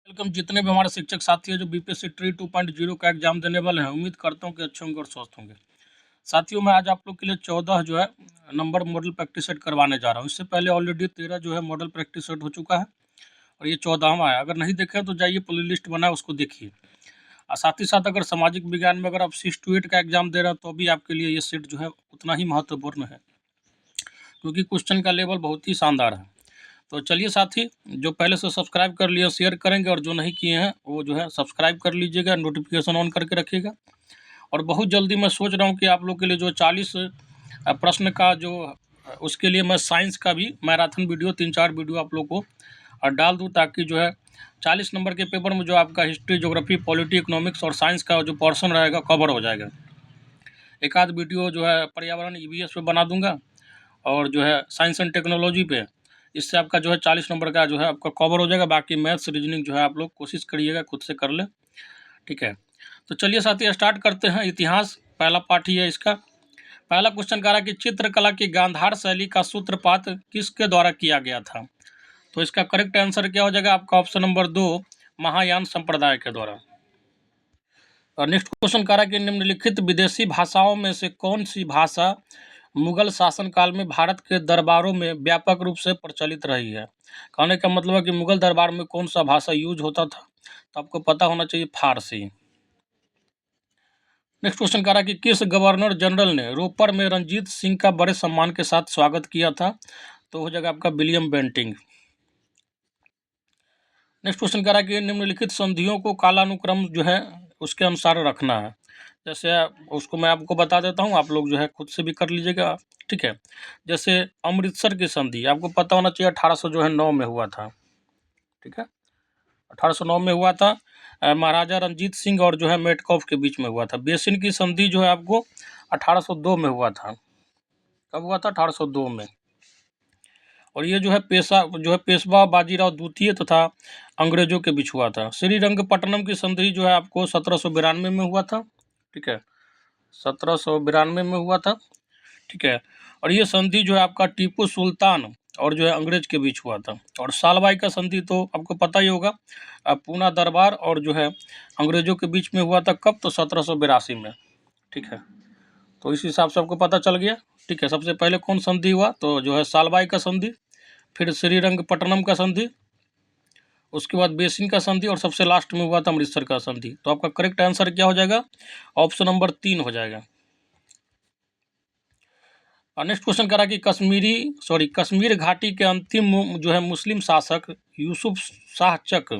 Welcome. जितने भी हमारे शिक्षक साथी हैं जो बीपीएससी ट्री 2.0 का एग्जाम देने वाले हैं, उम्मीद करता हूँ कि अच्छे होंगे और स्वस्थ होंगे। साथियों, मैं आज आप लोग के लिए 14 जो है नंबर मॉडल प्रैक्टिस सेट करवाने जा रहा हूँ। इससे पहले ऑलरेडी 13 जो है मॉडल प्रैक्टिस सेट हो चुका है और ये 14वां है। अगर नहीं देखे तो जाइए, प्ले लिस्ट बना है, उसको देखिए। और साथ ही साथ अगर सामाजिक विज्ञान में अगर आप 6 to 8 का एग्जाम दे रहे हैं तो भी आपके लिए ये सेट जो है उतना ही महत्वपूर्ण है, क्योंकि क्वेश्चन का लेवल बहुत ही शानदार है। तो चलिए साथी, जो पहले से सब्सक्राइब कर लिए शेयर करेंगे और जो नहीं किए हैं वो जो है सब्सक्राइब कर लीजिएगा, नोटिफिकेशन ऑन करके रखिएगा। और बहुत जल्दी मैं सोच रहा हूँ कि आप लोग के लिए जो 40 प्रश्न का जो उसके लिए मैं साइंस का भी मैराथन वीडियो 3-4 वीडियो आप लोग को डाल दूँ, ताकि जो है 40 नंबर के पेपर में जो आपका हिस्ट्री, ज्योग्राफी, पॉलिटी, इकोनॉमिक्स और साइंस का जो पोर्शन रहेगा कवर हो जाएगा। एक आध वीडियो जो है पर्यावरण ईवीएस पे बना दूंगा और जो है साइंस एंड टेक्नोलॉजी पे। इससे आपका जो है 40 नंबर का जो है आपका कवर हो जाएगा। बाकी मैथ्स, रीजनिंग जो है आप लोग कोशिश करिएगा खुद से कर ले, ठीक है। तो चलिए साथी, स्टार्ट करते हैं। इतिहास पहला पार्ट ही है इसका। पहला क्वेश्चन कह रहा है कि चित्रकला की गांधार शैली का सूत्रपात किसके द्वारा किया गया था? तो इसका करेक्ट आंसर क्या हो जाएगा आपका? ऑप्शन नंबर 2, महायान संप्रदाय के द्वारा। और नेक्स्ट क्वेश्चन कह रहा है कि निम्नलिखित विदेशी भाषाओं में से कौन सी भाषा मुगल शासनकाल में भारत के दरबारों में व्यापक रूप से प्रचलित रही है? कहने का मतलब है कि मुगल दरबार में कौन सा भाषा यूज होता था, तो आपको पता होना चाहिए फारसी। नेक्स्ट क्वेश्चन कह रहा है कि किस गवर्नर जनरल ने रोपर में रंजीत सिंह का बड़े सम्मान के साथ स्वागत किया था? तो हो जाएगा आपका विलियम बेंटिंग। नेक्स्ट क्वेश्चन कह रहा है कि निम्नलिखित संधियों को कालानुक्रम जो है उसके अनुसार रखना है। जैसे उसको मैं आपको बता देता हूँ, आप लोग जो है खुद से भी कर लीजिएगा, ठीक है। जैसे अमृतसर की संधि आपको पता होना चाहिए 1809 में हुआ था, ठीक है। 1809 में हुआ था, महाराजा रंजीत सिंह और जो है मेटकॉफ के बीच में हुआ था। बेसिन की संधि जो है आपको 1802 में हुआ था। कब हुआ था? 1802 में। और ये जो है पेशवा बाजीराव द्वितीय तथा अंग्रेजों के बीच हुआ था। श्रीरंगपट्टनम की संधि जो है आपको 1792 में हुआ था, ठीक है। 1792 में हुआ था, ठीक है। और ये संधि जो है आपका टीपू सुल्तान और जो है अंग्रेज के बीच हुआ था। और सालबाई का संधि तो आपको पता ही होगा, पूना दरबार और जो है अंग्रेजों के बीच में हुआ था। कब? तो 1782 में, ठीक है। तो इस हिसाब से आपको पता चल गया, ठीक है। सबसे पहले कौन संधि हुआ? तो जो है सालबाई का संधि, फिर श्रीरंगपट्टनम का संधि, उसके बाद बेसिन का संधि और सबसे लास्ट में हुआ था अमृतसर का संधि। तो आपका करेक्ट आंसर क्या हो जाएगा? ऑप्शन नंबर 3 हो जाएगा। और नेक्स्ट क्वेश्चन कह रहा है कि कश्मीर घाटी के अंतिम जो है मुस्लिम शासक यूसुफ शाह चक,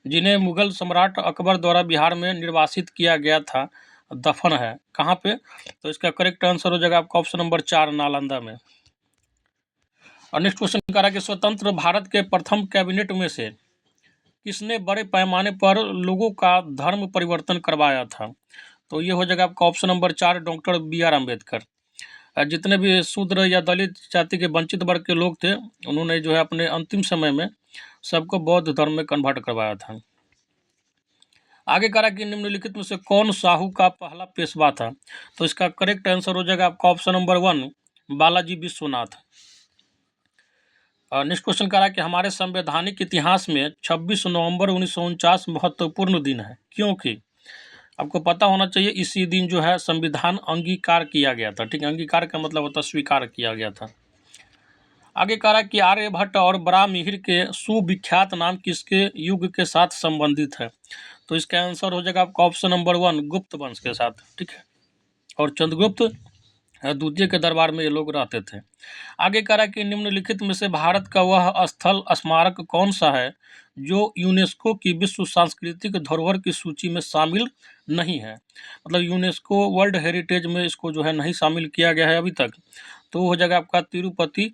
जिन्हें मुगल सम्राट अकबर द्वारा बिहार में निर्वासित किया गया था, दफन है कहाँ पे? तो इसका करेक्ट आंसर हो जाएगा आपका ऑप्शन नंबर 4, नालंदा में। और नेक्स्ट क्वेश्चन कह रहा है कि स्वतंत्र भारत के प्रथम कैबिनेट में से किसने बड़े पैमाने पर लोगों का धर्म परिवर्तन करवाया था? तो ये हो जाएगा आपका option number 4, doctor BR Ambedkar. जितने भी शूद्र या दलित जाति के वंचित वर्ग के लोग थे, उन्होंने जो है अपने अंतिम समय में सबको बौद्ध धर्म में कन्वर्ट करवाया था। आगे कह रहा है कि निम्नलिखित में से कौन साहू का पहला पेशवा था? तो इसका करेक्ट आंसर हो जाएगा आपका option number 1, Balaji Vishwanath. Next question कह रहा है कि हमारे संवैधानिक इतिहास में 26 नवंबर 1949 महत्वपूर्ण दिन है, क्योंकि आपको पता होना चाहिए इसी दिन जो है संविधान अंगीकार किया गया था, ठीक है। अंगीकार का मतलब होता है स्वीकार किया गया था। आगे कह रहा है कि आर्यभट्ट और बराहमिहिर के सुविख्यात नाम किसके युग के साथ संबंधित है? तो इसका आंसर हो जाएगा आपका ऑप्शन नंबर 1, गुप्त वंश के साथ, ठीक है। और चंद्रगुप्त द्वितीय के दरबार में ये लोग रहते थे। आगे कह रहा है कि निम्नलिखित में से भारत का वह स्थल स्मारक कौन सा है जो यूनेस्को की विश्व सांस्कृतिक धरोहर की सूची में शामिल नहीं है? मतलब यूनेस्को वर्ल्ड हेरिटेज में इसको जो है नहीं शामिल किया गया है अभी तक। तो हो जाएगा आपका तिरुपति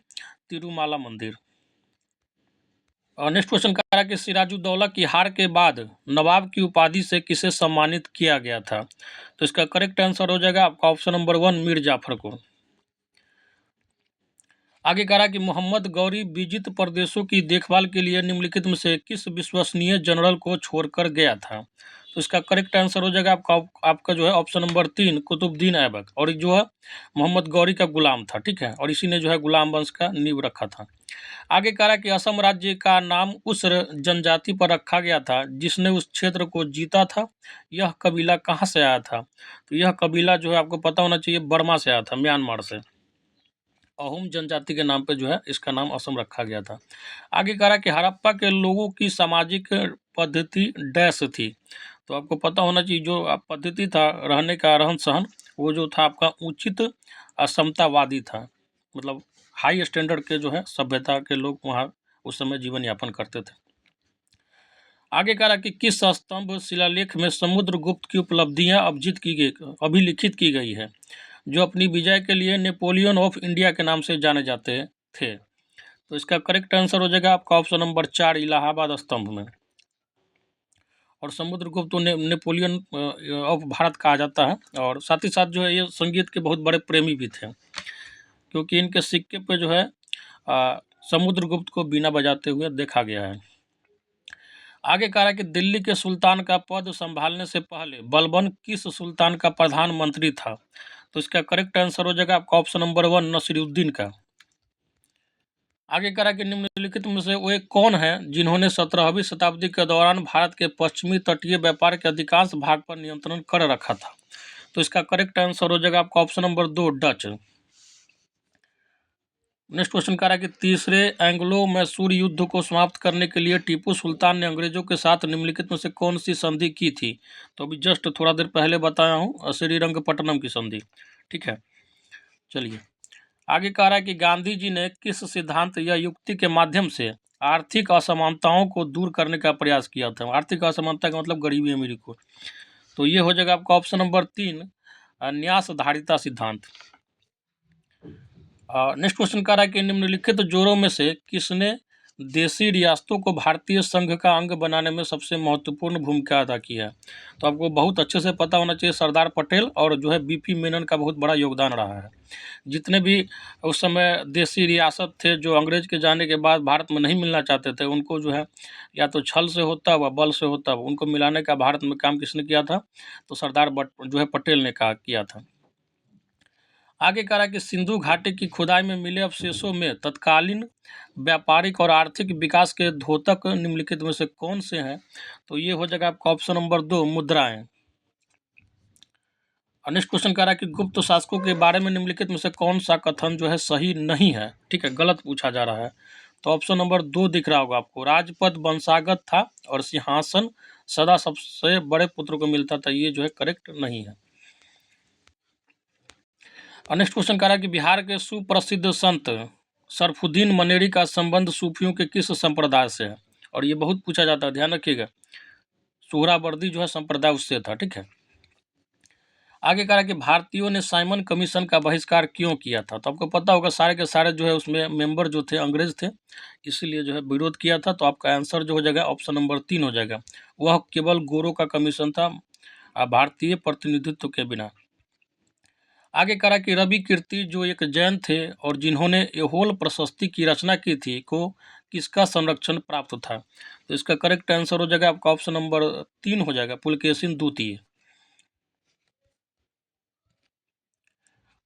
तिरुमाला मंदिर। नेक्स्ट क्वेश्चन कह रहा है कि सिराजुद्दौला की हार के बाद नवाब की उपाधि से किसे सम्मानित किया गया था? तो इसका करेक्ट आंसर हो जाएगा आपका ऑप्शन नंबर 1, मीर जाफर को। आगे कह रहा है कि मोहम्मद गौरी विजित प्रदेशों की देखभाल के लिए निम्नलिखित में से किस विश्वसनीय जनरल को छोड़कर गया था? तो तो इसका करेक्ट आंसर हो जाएगा आपका जो है ऑप्शन नंबर 3 कुतुबुद्दीन ऐबक। और जो है मोहम्मद गौरी का गुलाम था, ठीक है, और इसी ने जो है गुलाम वंश का नींव रखा था। आगे कह रहा है कि असम राज्य का नाम उस जनजाति पर रखा गया था जिसने उस क्षेत्र को जीता था। यह कबीला कहाँ से आया था? तो यह कबीला जो है आपको पता होना चाहिए बर्मा से आया था, म्यांमार से। अहोम जनजाति के नाम पे जो है इसका नाम असम रखा गया था। आगे कह रहा है कि हड़प्पा के लोगों की सामाजिक पद्धति डैश थी। तो आपको पता होना चाहिए जो पद्धति था रहने का, रहन सहन, वो जो था आपका उचित असमतावादी था। मतलब हाई स्टैंडर्ड के जो है सभ्यता के लोग वहाँ उस समय जीवन यापन करते थे। आगे कह रहा कि किस स्तंभ शिलालेख में समुद्रगुप्त की उपलब्धियां अभिलिखित की गई है, जो अपनी विजय के लिए नेपोलियन ऑफ इंडिया के नाम से जाने जाते थे? तो इसका करेक्ट आंसर हो जाएगा आपका ऑप्शन नंबर 4 इलाहाबाद स्तंभ में। और समुद्रगुप्त तो नेपोलियन ऑफ भारत कहा जाता है। और साथ ही साथ जो है ये संगीत के बहुत बड़े प्रेमी भी थे, क्योंकि इनके सिक्के पे जो है समुद्रगुप्त को बीना बजाते हुए देखा गया है। आगे कह रहा है कि दिल्ली के सुल्तान का पद संभालने से पहले बलबन किस सुल्तान का प्रधानमंत्री था? तो इसका करेक्ट आंसर हो जाएगा आपका ऑप्शन नंबर 1 नसीरुद्दीन का। आगे कह रहा है कि निम्नलिखित में से वे कौन हैं जिन्होंने 17वीं शताब्दी के दौरान भारत के पश्चिमी तटीय व्यापार के अधिकांश भाग पर नियंत्रण कर रखा था? तो इसका करेक्ट आंसर हो जाएगा आपका option number 2 Dutch. Next question कह रहा है कि तीसरे एंग्लो मैसूर युद्ध को समाप्त करने के लिए टीपू सुल्तान ने अंग्रेजों के साथ निम्नलिखित में से कौन सी संधि की थी? तो अभी जस्ट थोड़ा देर पहले बताया हूँ, श्रीरंगपट्टनम की संधि, ठीक है। चलिए आगे कह रहा है कि गांधी जी ने किस सिद्धांत या युक्ति के माध्यम से आर्थिक असमानताओं को दूर करने का प्रयास किया था? आर्थिक असमानता का मतलब गरीबी अमीरी को। तो ये हो जाएगा आपका ऑप्शन नंबर 3 न्यासधारिता सिद्धांत। नेक्स्ट क्वेश्चन कह रहा है कि निम्नलिखित जोड़ों में से किसने देशी रियासतों को भारतीय संघ का अंग बनाने में सबसे महत्वपूर्ण भूमिका अदा की है? तो आपको बहुत अच्छे से पता होना चाहिए सरदार पटेल और जो है बीपी मेनन का बहुत बड़ा योगदान रहा है। जितने भी उस समय देशी रियासत थे जो अंग्रेज के जाने के बाद भारत में नहीं मिलना चाहते थे, उनको जो है या तो छल से होता व बल से होता, उनको मिलाने का भारत में काम किसने किया था? तो सरदार जो है पटेल ने किया था। आगे कह रहा है कि सिंधु घाटी की खुदाई में मिले अवशेषों में तत्कालीन व्यापारिक और आर्थिक विकास के द्योतक निम्नलिखित में से कौन से हैं? तो ये हो जाएगा आपका ऑप्शन नंबर 2 मुद्राएं। नेक्स्ट क्वेश्चन कह रहा है कि गुप्त शासकों के बारे में निम्नलिखित में से कौन सा कथन जो है सही नहीं है, ठीक है, गलत पूछा जा रहा है? तो ऑप्शन नंबर 2 दिख रहा होगा आपको, राजपद वंशागत था और सिंहासन सदा सबसे बड़े पुत्र को मिलता था, ये जो है करेक्ट नहीं है। नेक्स्ट क्वेश्चन कह रहा है कि बिहार के सुप्रसिद्ध संत शरफुद्दीन मनेरी का संबंध सूफियों के किस संप्रदाय से है? और ये बहुत पूछा जाता है, ध्यान रखिएगा। सोहरावर्दी जो है संप्रदाय उससे था, ठीक है। आगे कह रहा है कि भारतीयों ने साइमन कमीशन का बहिष्कार क्यों किया था? तो आपको पता होगा सारे के सारे जो है उसमें मेंबर जो थे अंग्रेज थे, इसीलिए जो है विरोध किया था। तो आपका आंसर जो हो जाएगा ऑप्शन नंबर 3 हो जाएगा, वह केवल गोरों का कमीशन था, भारतीय प्रतिनिधित्व के बिना। आगे कह रहा कि रवि कीर्ति जो एक जैन थे और जिन्होंने एहोल प्रशस्ति की रचना की थी को किसका संरक्षण प्राप्त था? तो इसका करेक्ट आंसर हो जाएगा आपका ऑप्शन नंबर 3 हो जाएगा, पुलकेशिन द्वितीय।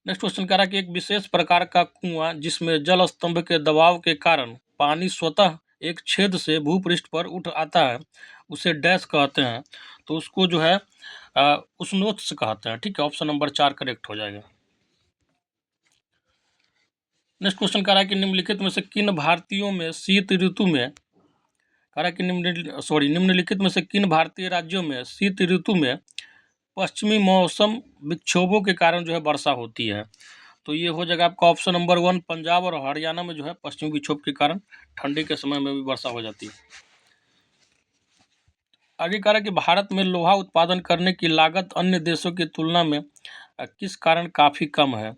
नेक्स्ट क्वेश्चन कह रहा कि एक विशेष प्रकार का कुआं जिसमें जल स्तंभ के दबाव के कारण पानी स्वतः एक छेद से भूपृष्ठ पर उठ आता है, उसे डैश कहते हैं। तो उसको जो है उष्णोत्स कहते हैं, ठीक है, ऑप्शन नंबर 4 करेक्ट हो जाएगा। नेक्स्ट क्वेश्चन कह रहा है कि निम्नलिखित में से किन भारतीयों में शीत ऋतु में कह रहा है कि निम्नलिखित में से किन भारतीय राज्यों में शीत ऋतु में पश्चिमी मौसम विक्षोभों के कारण जो है वर्षा होती है? तो ये हो जाएगा आपका ऑप्शन नंबर 1 पंजाब और हरियाणा में जो है पश्चिमी विक्षोभ के कारण ठंडी के समय में भी वर्षा हो जाती है। आगे कह रहा है कि भारत में लोहा उत्पादन करने की लागत अन्य देशों की तुलना में किस कारण काफ़ी कम है?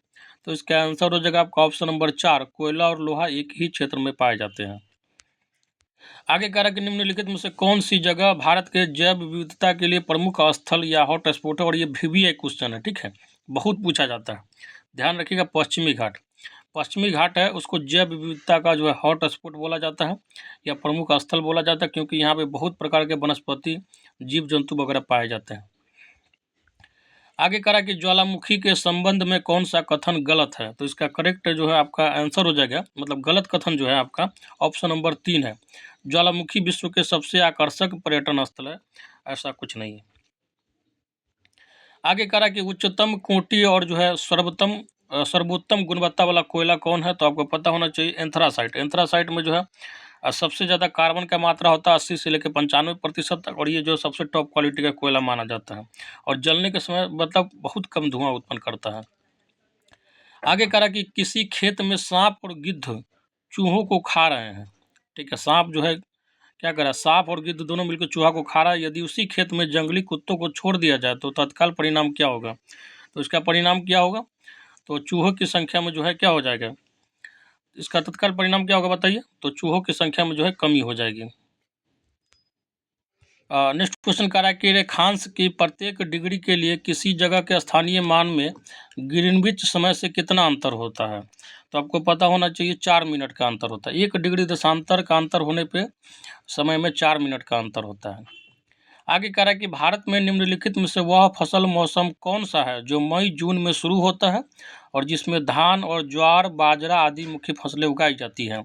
तो इसका आंसर हो जाएगा आपका ऑप्शन नंबर 4 कोयला और लोहा एक ही क्षेत्र में पाए जाते हैं। आगे कह रहा है कि निम्नलिखित में से कौन सी जगह भारत के जैव विविधता के लिए प्रमुख स्थल या हॉट स्पॉट है? और ये भी एक क्वेश्चन है, ठीक है, बहुत पूछा जाता है, ध्यान रखिएगा। पश्चिमी घाट, पश्चिमी घाट है उसको जैव विविधता का जो है हॉट स्पॉट बोला जाता है या प्रमुख स्थल बोला जाता है, क्योंकि यहाँ पे बहुत प्रकार के वनस्पति, जीव जंतु वगैरह पाए जाते हैं। आगे करा कि ज्वालामुखी के संबंध में कौन सा कथन गलत है, तो इसका करेक्ट जो है आपका आंसर हो जाएगा, मतलब गलत कथन जो है आपका ऑप्शन नंबर 3 है। ज्वालामुखी विश्व के सबसे आकर्षक पर्यटन स्थल है, ऐसा कुछ नहीं है। आगे करा कि उच्चतम कोटि और जो है सर्वोत्तम गुणवत्ता वाला कोयला कौन है, तो आपको पता होना चाहिए एंथ्रासाइट। एंथ्रासाइट में जो है सबसे ज़्यादा कार्बन का मात्रा होता है 80 से लेकर 95% तक, और ये जो सबसे टॉप क्वालिटी का कोयला माना जाता है और जलने के समय मतलब बहुत कम धुआं उत्पन्न करता है। आगे करा कि किसी खेत में सांप और गिद्ध चूहों को खा रहे हैं, ठीक है। सांप जो है क्या करा, सांप और गिद्ध दोनों मिलकर चूहा को खा रहा है। यदि उसी खेत में जंगली कुत्तों को छोड़ दिया जाए तो तत्काल परिणाम क्या होगा, तो इसका परिणाम क्या होगा, तो चूहों की संख्या में जो है क्या हो जाएगा, इसका तत्काल परिणाम क्या होगा बताइए, तो चूहों की संख्या में जो है कमी हो जाएगी। नेक्स्ट क्वेश्चन कह रहा है कि रेखांश की प्रत्येक डिग्री के लिए किसी जगह के स्थानीय मान में ग्रीनविच समय से कितना अंतर होता है, तो आपको पता होना चाहिए 4 मिनट का अंतर होता है। 1 डिग्री देशांतर का अंतर होने पे समय में 4 मिनट का अंतर होता है। आगे कह रहा है कि भारत में निम्नलिखित में से वह फसल मौसम कौन सा है जो मई जून में शुरू होता है और जिसमें धान और ज्वार बाजरा आदि मुख्य फसलें उगाई जाती हैं,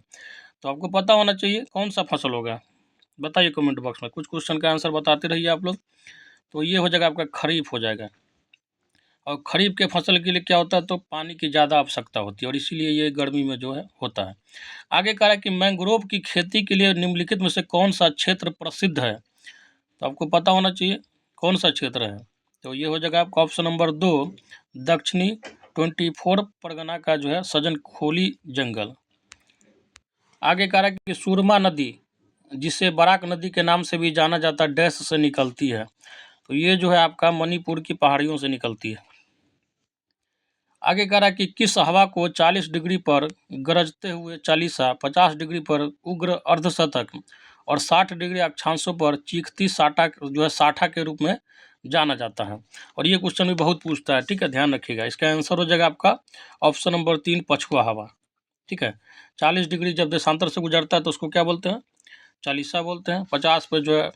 तो आपको पता होना चाहिए कौन सा फसल होगा, बताइए कमेंट बॉक्स में। कुछ क्वेश्चन का आंसर बताते रहिए आप लोग। तो ये हो जाएगा आपका खरीफ हो जाएगा, और खरीफ के फसल के लिए क्या होता है, तो पानी की ज़्यादा आवश्यकता होती है और इसीलिए ये गर्मी में जो है होता है। आगे कह रहा है कि मैंग्रोव की खेती के लिए निम्नलिखित में से कौन सा क्षेत्र प्रसिद्ध है, तो आपको पता होना चाहिए कौन सा क्षेत्र है, तो ये हो जाएगा आपका ऑप्शन नंबर 2 दक्षिणी 24 परगना का जो है सजन खोली जंगल। आगे कह रहा है कि सुरमा नदी जिसे बराक नदी के नाम से भी जाना जाता है डैश से निकलती है, तो ये जो है आपका मणिपुर की पहाड़ियों से निकलती है। आगे कह रहा है कि किस हवा को 40 डिग्री पर गरजते हुए चालीसा, 50 डिग्री पर उग्र अर्धशतक और 60 डिग्री अक्षांशों पर चीखती साटा जो है साठा के रूप में जाना जाता है, और ये क्वेश्चन भी बहुत पूछता है, ठीक है, ध्यान रखिएगा। इसका आंसर हो जाएगा आपका ऑप्शन नंबर 3 पछुआ हवा, ठीक है। 40 डिग्री जब देशांतर से गुजरता है तो उसको क्या बोलते हैं, चालीसा बोलते हैं। 50 पे जो है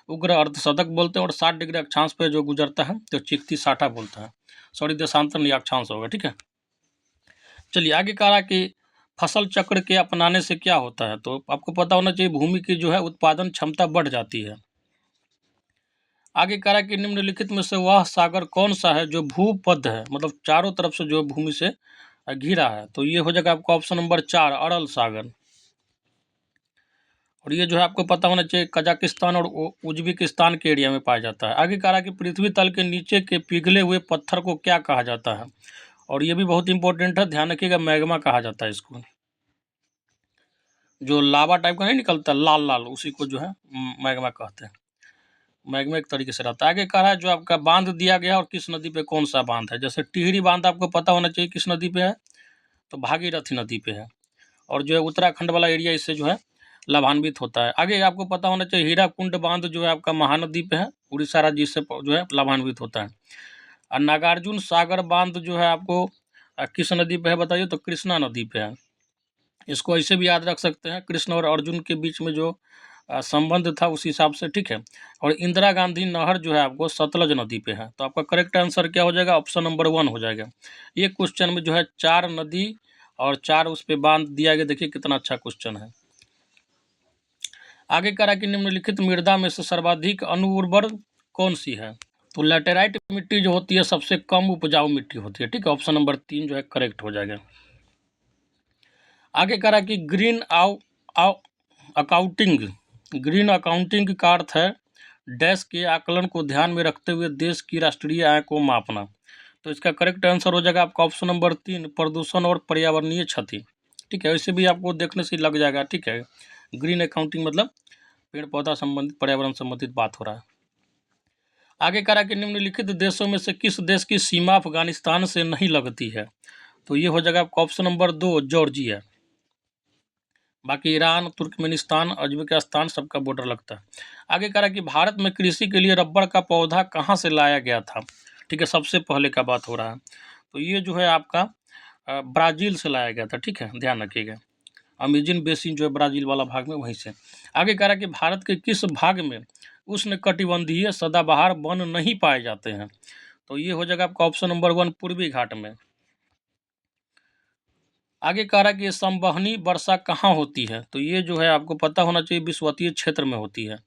उग्र अर्धशतक बोलते हैं और 60 डिग्री अक्षांश पे जो गुजरता है तो चीखती साठा बोलता है, सॉरी देशांतर नहीं अक्षांश होगा, ठीक है। चलिए आगे कह रहा है कि फसल चक्र के अपनाने से क्या होता है, तो आपको पता होना चाहिए भूमि की जो है उत्पादन क्षमता बढ़ जाती है। आगे कह रहा है कि निम्नलिखित में से वह सागर कौन सा है जो भूपध है, मतलब चारों तरफ से जो भूमि से घिरा है, तो ये हो जाएगा आपका ऑप्शन नंबर 4 अरल सागर, और ये जो है आपको पता होना चाहिए कजाकिस्तान और उज्बेकिस्तान के एरिया में पाया जाता है। आगे कह रहा है कि पृथ्वी तल के नीचे के पिघले हुए पत्थर को क्या कहा जाता है, और ये भी बहुत इंपॉर्टेंट है, ध्यान रखिएगा, मैग्मा कहा जाता है इसको। जो लावा टाइप का नहीं निकलता लाल लाल, उसी को जो है मैग्मा कहते हैं। मैग्मा एक तरीके से रहता है। आगे कह रहा है जो आपका बांध दिया गया और किस नदी पे कौन सा बांध है, जैसे टिहरी बांध आपको पता होना चाहिए किस नदी पे है, तो भागीरथी नदी पे है, और जो है उत्तराखंड वाला एरिया इससे जो है लाभान्वित होता है। आगे आपको पता होना चाहिए हीराकुंड बांध जो है आपका महानदी पे है, उड़ीसा राज्य इससे जो है लाभान्वित होता है। और नागार्जुन सागर बांध जो है आपको किस नदी पे है बताइए, तो कृष्णा नदी पे है। इसको ऐसे भी याद रख सकते हैं कृष्ण और अर्जुन के बीच में जो संबंध था उस हिसाब से, ठीक है। और इंदिरा गांधी नहर जो है आपको सतलज नदी पे है, तो आपका करेक्ट आंसर क्या हो जाएगा, ऑप्शन नंबर 1 हो जाएगा। ये क्वेश्चन में जो है 4 नदी और 4 उस पे बांध दिया गया, देखिए कितना अच्छा क्वेश्चन है। आगे कह रहा है कि निम्नलिखित मृदा में से सर्वाधिक अनुउर्वर कौन सी है, तो लैटेराइट मिट्टी जो होती है सबसे कम उपजाऊ मिट्टी होती है, ठीक है। ऑप्शन नंबर 3 जो है करेक्ट हो जाएगा। आगे कह रहा है कि ग्रीन अकाउंटिंग का अर्थ है डैश के आकलन को ध्यान में रखते हुए देश की राष्ट्रीय आय को मापना, तो इसका करेक्ट आंसर हो जाएगा आपका ऑप्शन नंबर 3 प्रदूषण और पर्यावरणीय क्षति, ठीक है। वैसे भी आपको देखने से लग जाएगा, ठीक है। ग्रीन अकाउंटिंग मतलब पेड़ पौधा संबंधित पर्यावरण संबंधित बात हो रहा है। आगे कह रहा है कि निम्नलिखित देशों में से किस देश की सीमा अफगानिस्तान से नहीं लगती है, तो ये हो जाएगा आपका ऑप्शन नंबर 2 जॉर्जिया। बाकी ईरान, तुर्कमेनिस्तान, उज्बेकिस्तान सबका बॉर्डर लगता है। आगे कह रहा है कि भारत में कृषि के लिए रबड़ का पौधा कहाँ से लाया गया था, ठीक है, सबसे पहले का बात हो रहा है, तो ये जो है आपका ब्राज़ील से लाया गया था, ठीक है, ध्यान रखिएगा। अमेज़न बेसिन जो है ब्राज़ील वाला भाग में, वहीं से। आगे कह रहा है कि भारत के किस भाग में उष्णकटिबंधीय सदाबहार वन नहीं पाए जाते हैं? तो ये हो जाएगा आपका ऑप्शन नंबर 1 पूर्वी घाट में। आगे कह रहा है कि संवहनी वर्षा कहाँ होती है? तो ये जो है आपको पता होना चाहिए, विषुवतीय क्षेत्र में होती है।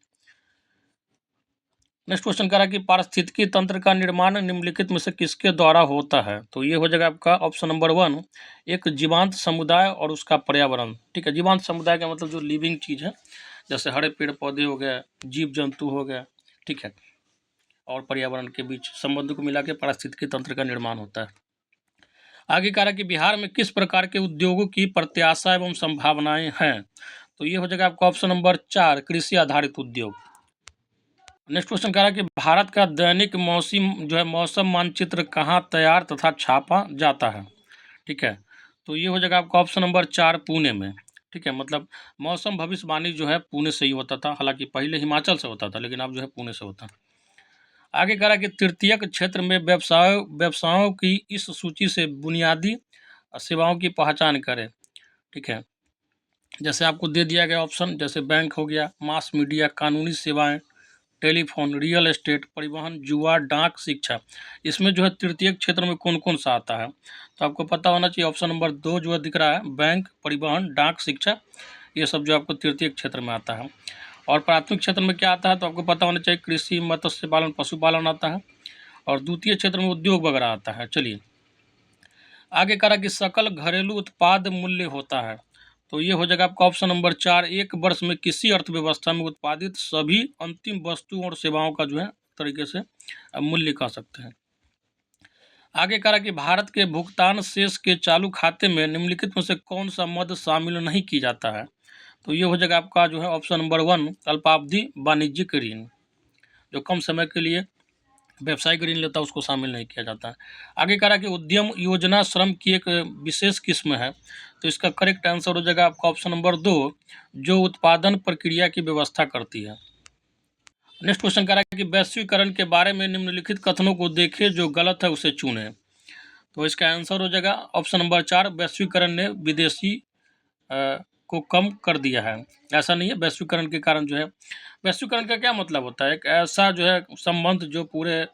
नेक्स्ट क्वेश्चन कह रहा है कि पारिस्थितिकी तंत्र का निर्माण निम्नलिखित में से किसके द्वारा होता है? तो ये हो जाएगा आपका ऑप्शन नंबर 1 एक जीवांत समुदाय और उसका पर्यावरण, ठीक है। जीवांत समुदाय का मतलब जो लिविंग चीज़ है, जैसे हरे पेड़ पौधे हो गए, जीव जंतु हो गए, ठीक है, और पर्यावरण के बीच संबंध को मिला के पारिस्थितिकी तंत्र का निर्माण होता है। आगे कह रहा है कि बिहार में किस प्रकार के उद्योगों की प्रत्याशा एवं संभावनाएं हैं? तो ये हो जाएगा आपका ऑप्शन नंबर 4 कृषि आधारित उद्योग। नेक्स्ट क्वेश्चन कह रहा है कि भारत का दैनिक मौसम जो है मौसम मानचित्र कहाँ तैयार तथा छापा जाता है? ठीक है, तो ये हो जाएगा आपका ऑप्शन नंबर 4 पुणे में, ठीक है। मतलब मौसम भविष्यवाणी जो है पुणे से ही होता था, हालांकि पहले हिमाचल से होता था, लेकिन अब जो है पुणे से होता है। आगे कह रहा है कि तृतीयक क्षेत्र में व्यवसायों की इस सूची से बुनियादी सेवाओं की पहचान करें, ठीक है। जैसे आपको दे दिया गया ऑप्शन, जैसे बैंक हो गया, मास मीडिया, कानूनी सेवाएं, टेलीफोन, रियल एस्टेट, परिवहन, जुआ, डाक, शिक्षा। इसमें जो है तृतीय क्षेत्र में कौन कौन सा आता है? तो आपको पता होना चाहिए ऑप्शन नंबर 2 जो है दिख रहा है, बैंक, परिवहन, डाक, शिक्षा, ये सब जो आपको तृतीय क्षेत्र में आता है। और प्राथमिक क्षेत्र में क्या आता है? तो आपको पता होना चाहिए कृषि, मत्स्य पालन, पशुपालन आता है। और द्वितीय क्षेत्र में उद्योग वगैरह आता है। चलिए आगे कह रहा कि सकल घरेलू उत्पाद मूल्य होता है, तो ये हो जाएगा आपका ऑप्शन नंबर 4 एक वर्ष में किसी अर्थव्यवस्था में उत्पादित सभी अंतिम वस्तुओं और सेवाओं का जो है तरीके से मूल्य कह सकते हैं। आगे कह रहा कि भारत के भुगतान शेष के चालू खाते में निम्नलिखित में से कौन सा मद शामिल नहीं की जाता है? तो ये हो जाएगा आपका जो है ऑप्शन नंबर 1 अल्पावधि वाणिज्यिक ऋण, जो कम समय के लिए व्यावसायिक ऋण लेता है उसको शामिल नहीं किया जाता है। आगे कह रहा है कि उद्यम योजना श्रम की एक विशेष किस्म है, तो इसका करेक्ट आंसर हो जाएगा आपका ऑप्शन नंबर 2 जो उत्पादन प्रक्रिया की व्यवस्था करती है। नेक्स्ट क्वेश्चन कह रहा है कि वैश्वीकरण के बारे में निम्नलिखित कथनों को देखें, जो गलत है उसे चुने। तो इसका आंसर हो जाएगा ऑप्शन नंबर 4 वैश्वीकरण ने विदेशी को कम कर दिया है। ऐसा नहीं है, वैश्वीकरण के कारण जो है, वैश्वीकरण का क्या मतलब होता है? एक ऐसा जो है संबंध जो पूरे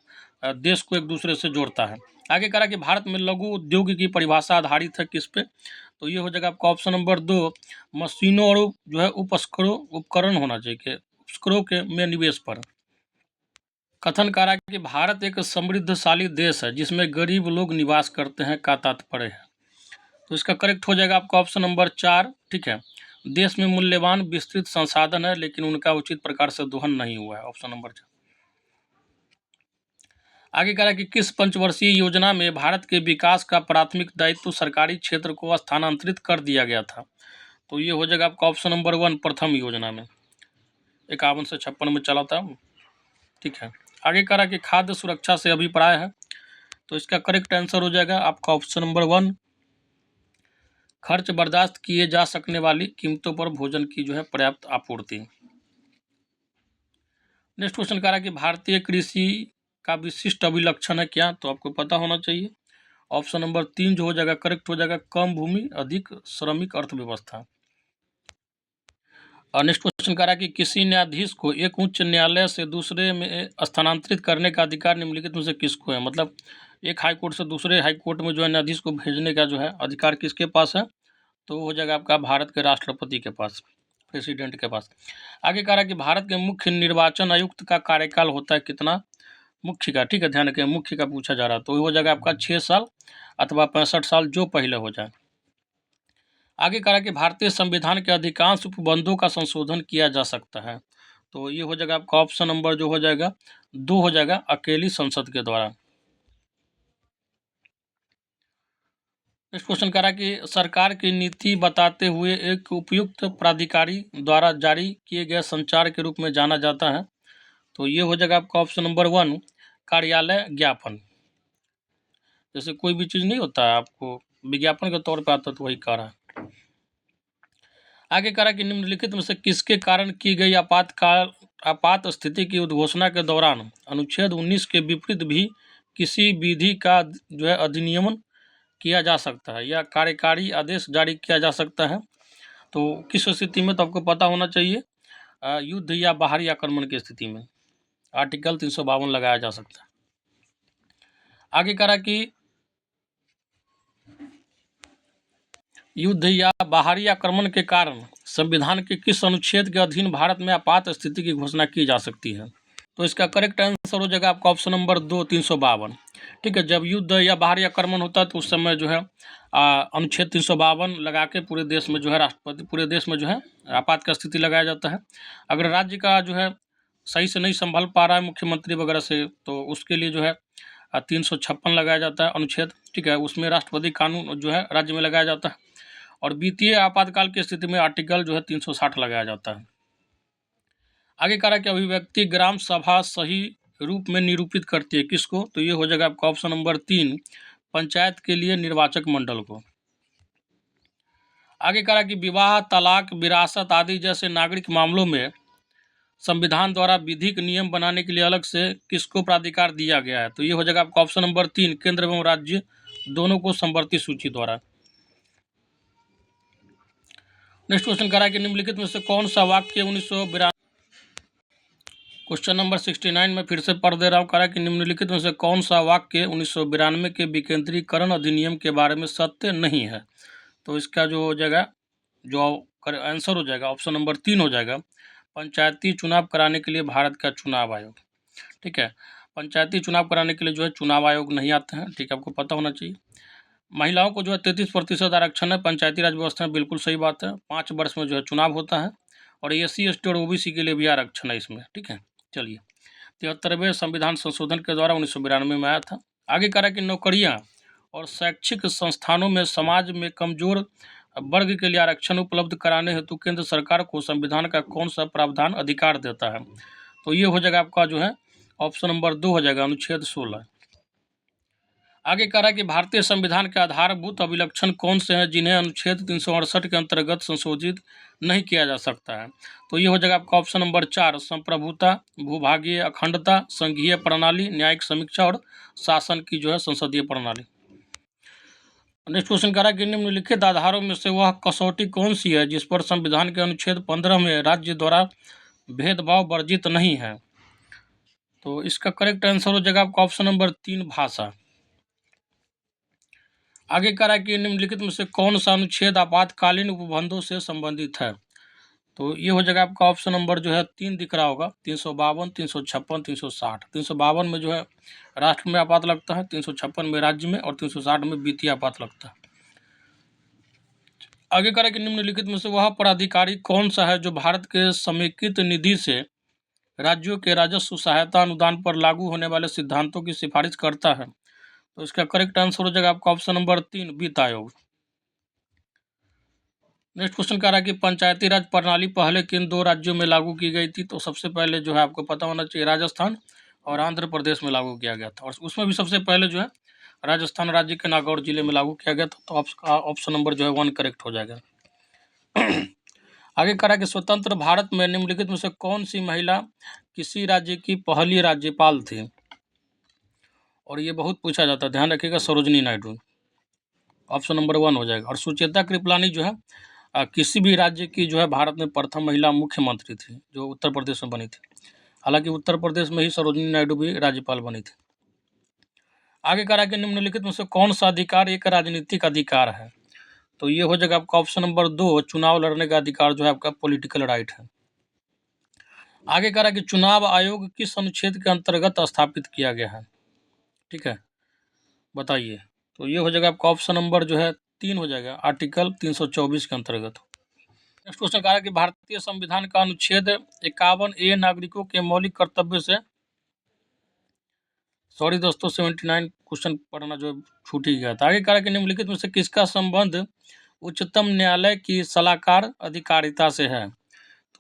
देश को एक दूसरे से जोड़ता है। आगे कह रहा कि भारत में लघु उद्योग की परिभाषा आधारित है किस पे? तो ये हो जाएगा आपका ऑप्शन नंबर 2 मशीनों और जो है उपकरण होना चाहिए कि उपकरणों के में निवेश पर। कथन कह रहा है कि भारत एक समृद्धशाली देश है जिसमें गरीब लोग निवास करते हैं का तात्पर्य है। तो इसका करेक्ट हो जाएगा आपका ऑप्शन नंबर 4, ठीक है। देश में मूल्यवान विस्तृत संसाधन है लेकिन उनका उचित प्रकार से दोहन नहीं हुआ है, ऑप्शन नंबर 4। आगे कह रहा है कि किस पंचवर्षीय योजना में भारत के विकास का प्राथमिक दायित्व सरकारी क्षेत्र को स्थानांतरित कर दिया गया था? तो ये हो जाएगा आपका ऑप्शन नंबर 1 प्रथम योजना में, 51 से 56 में चला था, ठीक है। आगे कह रहा है कि खाद्य सुरक्षा से अभिप्राय है, तो इसका करेक्ट आंसर हो जाएगा आपका ऑप्शन नंबर 1 खर्च बर्दाश्त किए जा सकने वाली कीमतों पर भोजन की जो है पर्याप्त आपूर्ति। नेक्स्ट क्वेश्चन कह रहा है कि भारतीय कृषि का विशिष्ट अभिलक्षण है क्या? तो आपको पता होना चाहिए ऑप्शन नंबर 3 जो हो जाएगा करेक्ट हो जाएगा कम भूमि अधिक श्रमिक अर्थव्यवस्था। और नेक्स्ट क्वेश्चन कह रहा है कि किसी न्यायाधीश को एक उच्च न्यायालय से दूसरे में स्थानांतरित करने का अधिकार निम्नलिखित में से किसको है? मतलब एक हाई कोर्ट से दूसरे हाई कोर्ट में जो है न्यायाधीश को भेजने का जो है अधिकार किसके पास है? तो हो जाएगा आपका भारत के राष्ट्रपति के पास, प्रेसिडेंट के पास। आगे कह रहा है कि भारत के मुख्य निर्वाचन आयुक्त का कार्यकाल होता है कितना? मुख्य का, ठीक है, ध्यान रखें मुख्य का पूछा जा रहा है, तो हो जाएगा आपका 6 साल अथवा 65 साल, जो पहले हो जाए। आगे कह रहा है कि भारतीय संविधान के अधिकांश उपबंधों का संशोधन किया जा सकता है, तो ये हो जाएगा आपका ऑप्शन नंबर जो हो जाएगा 2 हो जाएगा अकेली संसद के द्वारा। नेक्स्ट क्वेश्चन कह रहा है कि सरकार की नीति बताते हुए एक उपयुक्त प्राधिकारी द्वारा जारी किए गए संचार के रूप में जाना जाता है, तो ये हो जाएगा आपका ऑप्शन नंबर 1 कार्यालय ज्ञापन। जैसे कोई भी चीज़ नहीं होता है आपको विज्ञापन के तौर पर आता है, तो वही कह रहा है। आगे कह रहा है कि निम्नलिखित में से किसके कारण की गई आपात स्थिति की उद्घोषणा के दौरान अनुच्छेद 19 के विपरीत भी किसी विधि का जो है अधिनियमन किया जा सकता है या कार्यकारी आदेश जारी किया जा सकता है। तो किस स्थिति में, तो आपको पता होना चाहिए, युद्ध या बाहरी आक्रमण की स्थिति में आर्टिकल 352 लगाया जा सकता है। आगे कह रहा कि युद्ध या बाहरी आक्रमण के कारण संविधान के किस अनुच्छेद के अधीन भारत में आपात स्थिति की घोषणा की जा सकती है। तो इसका करेक्ट आंसर हो जाएगा आपका ऑप्शन नंबर 2, 352। ठीक है, जब युद्ध या बाहरी आक्रमण होता है तो उस समय जो है अनुच्छेद 352 लगा के पूरे देश में जो है राष्ट्रपति, पूरे देश में जो है आपात का स्थिति लगाया जाता है। अगर राज्य का जो है सही से नहीं संभाल पा रहा है मुख्यमंत्री वगैरह से, तो उसके लिए जो है 356 लगाया जाता है अनुच्छेद। ठीक है, उसमें राष्ट्रपति कानून जो है राज्य में लगाया जाता है। और वित्तीय आपातकाल की स्थिति में आर्टिकल जो है 360 लगाया जाता है। आगे कह रहा है कि अभिव्यक्ति ग्राम सभा सही रूप में निरूपित करती है किसको, तो ये हो जाएगा आपका ऑप्शन नंबर 3, पंचायत के लिए निर्वाचक मंडल को। आगे कह रहा है कि विवाह, तलाक, विरासत आदि जैसे नागरिक मामलों में संविधान द्वारा विधिक नियम बनाने के लिए अलग से किसको प्राधिकार दिया गया है, तो ये हो जाएगा आपका ऑप्शन नंबर 3, केंद्र एवं राज्य दोनों को समवर्ती सूची द्वारा। नेक्स्ट क्वेश्चन कह रहा है कि निम्नलिखित में से कौन सा वाक्य 1992, क्वेश्चन नंबर 69 में फिर से पढ़ दे रहा हूँ। कह रहा है कि निम्नलिखित में से कौन सा वाक्य 1992 के विकेंद्रीकरण अधिनियम के बारे में सत्य नहीं है। तो इसका जो हो जाएगा, जो आंसर हो जाएगा ऑप्शन नंबर 3 हो जाएगा, पंचायती चुनाव कराने के लिए भारत का चुनाव आयोग। ठीक है, पंचायती चुनाव कराने के लिए जो है चुनाव आयोग नहीं आते हैं। ठीक है, आपको पता होना चाहिए। महिलाओं को जो है 33% आरक्षण है पंचायती राज व्यवस्था में, बिल्कुल सही बात है। 5 वर्ष में जो है चुनाव होता है। और SC ST और OBC के लिए भी आरक्षण है इसमें। ठीक है, चलिए 73वें संविधान संशोधन के द्वारा 1992 में आया था। आगे कह रहा है कि नौकरियां और शैक्षिक संस्थानों में समाज में कमजोर वर्ग के लिए आरक्षण उपलब्ध कराने हेतु केंद्र सरकार को संविधान का कौन सा प्रावधान अधिकार देता है, तो ये हो जाएगा आपका जो है ऑप्शन नंबर 2 हो जाएगा, अनुच्छेद 16। आगे कह रहा है कि भारतीय संविधान के आधारभूत अभिलक्षण कौन से हैं जिन्हें अनुच्छेद 368 के अंतर्गत संशोधित नहीं किया जा सकता है, तो ये हो जाएगा आपका ऑप्शन नंबर 4, संप्रभुता, भूभागीय अखंडता, संघीय प्रणाली, न्यायिक समीक्षा और शासन की जो है संसदीय प्रणाली। नेक्स्ट क्वेश्चन कह रहा है कि निम्नलिखित आधारों में से वह कसौटी कौन सी है जिस पर संविधान के अनुच्छेद 15 में राज्य द्वारा भेदभाव वर्जित नहीं है, तो इसका करेक्ट आंसर हो जाएगा आपका ऑप्शन नंबर 3, भाषा। आगे कह रहा है कि निम्नलिखित में से कौन सा अनुच्छेद आपातकालीन उपबंधों से संबंधित है, तो ये हो जाएगा आपका ऑप्शन नंबर जो है 3 दिख रहा होगा, 352, 356, 360। 352 में जो है राष्ट्र में आपात लगता है, 356 में राज्य में और 360 में वित्तीय आपात लगता है। आगे कह रहा है कि निम्नलिखित में से वह प्राधिकारी कौन सा है जो भारत के समेकित निधि से राज्यों के राजस्व सहायता अनुदान पर लागू होने वाले सिद्धांतों की सिफारिश करता है, तो इसका करेक्ट आंसर हो जाएगा आपका ऑप्शन नंबर 3, वित्त आयोग। नेक्स्ट क्वेश्चन कह रहा है कि पंचायती राज प्रणाली पहले किन 2 राज्यों में लागू की गई थी, तो सबसे पहले जो है आपको पता होना चाहिए राजस्थान और आंध्र प्रदेश में लागू किया गया था। और उसमें भी सबसे पहले जो है राजस्थान राज्य के नागौर जिले में लागू किया गया था। तो ऑप्शन नंबर जो है 1 करेक्ट हो जाएगा। आगे कह रहा है कि स्वतंत्र भारत में निम्नलिखित में से कौन सी महिला किसी राज्य की पहली राज्यपाल थी, और ये बहुत पूछा जाता है, ध्यान रखिएगा, सरोजनी नायडू, ऑप्शन नंबर 1 हो जाएगा। और सुचेता कृपलानी जो है किसी भी राज्य की जो है भारत में प्रथम महिला मुख्यमंत्री थी जो उत्तर प्रदेश में बनी थी। हालांकि उत्तर प्रदेश में ही सरोजनी नायडू भी राज्यपाल बनी थी। आगे कह रहा है कि निम्नलिखित में से कौन सा अधिकार एक राजनीतिक अधिकार है, तो ये हो जाएगा आपका ऑप्शन नंबर 2, चुनाव लड़ने का अधिकार जो है आपका पॉलिटिकल राइट है। आगे कह रहा है कि चुनाव आयोग किस अनुच्छेद के अंतर्गत स्थापित किया गया है, ठीक है, बताइए, तो ये हो जाएगा आपका ऑप्शन नंबर जो है 3 हो जाएगा, आर्टिकल 324 के अंतर्गत। नेक्स्ट क्वेश्चन कह रहा है कि भारतीय संविधान का अनुच्छेद 51A नागरिकों के मौलिक कर्तव्य से, सॉरी दोस्तों 79 क्वेश्चन पढ़ना जो छूट ही गया था। आगे कह रहा है कि निम्नलिखित में से किसका संबंध उच्चतम न्यायालय की सलाहकार अधिकारिता से है,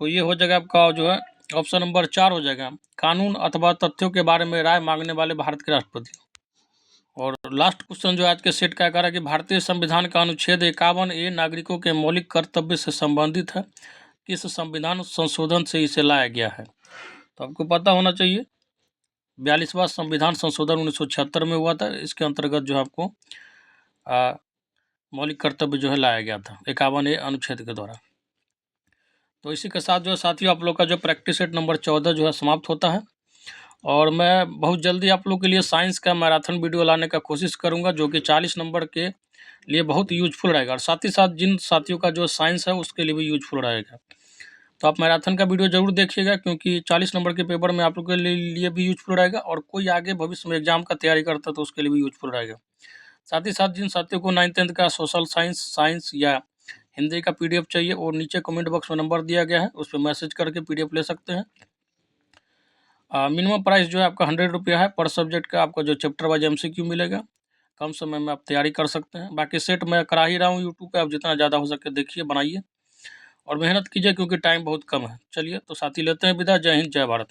तो ये हो जाएगा आपका जो है ऑप्शन नंबर 4 हो जाएगा, कानून अथवा तथ्यों के बारे में राय मांगने वाले भारत के राष्ट्रपति। और लास्ट क्वेश्चन जो आज के सेट का कह रहा है कि भारतीय संविधान का अनुच्छेद 51A नागरिकों के मौलिक कर्तव्य से संबंधित है, किस संविधान संशोधन से इसे लाया गया है, तो आपको पता होना चाहिए 42वां संविधान संशोधन 1976 में हुआ था। इसके अंतर्गत जो है आपको मौलिक कर्तव्य जो है लाया गया था 51A अनुच्छेद के द्वारा। तो इसी के साथ जो है साथियों आप लोग का जो प्रैक्टिस सेट नंबर 14 जो है समाप्त होता है, और मैं बहुत जल्दी आप लोग के लिए साइंस का मैराथन वीडियो लाने का कोशिश करूंगा, जो कि 40 नंबर के लिए बहुत यूजफुल रहेगा, और साथ ही साथ जिन साथियों का जो साइंस है उसके लिए भी यूजफुल रहेगा। तो आप मैराथन का वीडियो जरूर देखिएगा, क्योंकि 40 नंबर के पेपर में आप लोग के लिए भी यूजफुल रहेगा, और कोई आगे भविष्य में एग्जाम का तैयारी करता है तो उसके लिए भी यूजफुल रहेगा। साथ ही साथ जिन साथियों को 9th-10th का सोशल साइंस या हिंदी का PDF चाहिए, और नीचे कमेंट बॉक्स में नंबर दिया गया है, उस पर मैसेज करके PDF ले सकते हैं। मिनिमम प्राइस जो है आपका 100 रुपया है पर सब्जेक्ट का। आपका जो चैप्टर वाइज MCQ मिलेगा, कम समय में आप तैयारी कर सकते हैं। बाकी सेट मैं करा ही रहा हूँ यूट्यूब पे, आप जितना ज़्यादा हो सके देखिए, बनाइए और मेहनत कीजिए, क्योंकि टाइम बहुत कम है। चलिए तो साथी लेते हैं विदा। जय हिंद, जय भारत।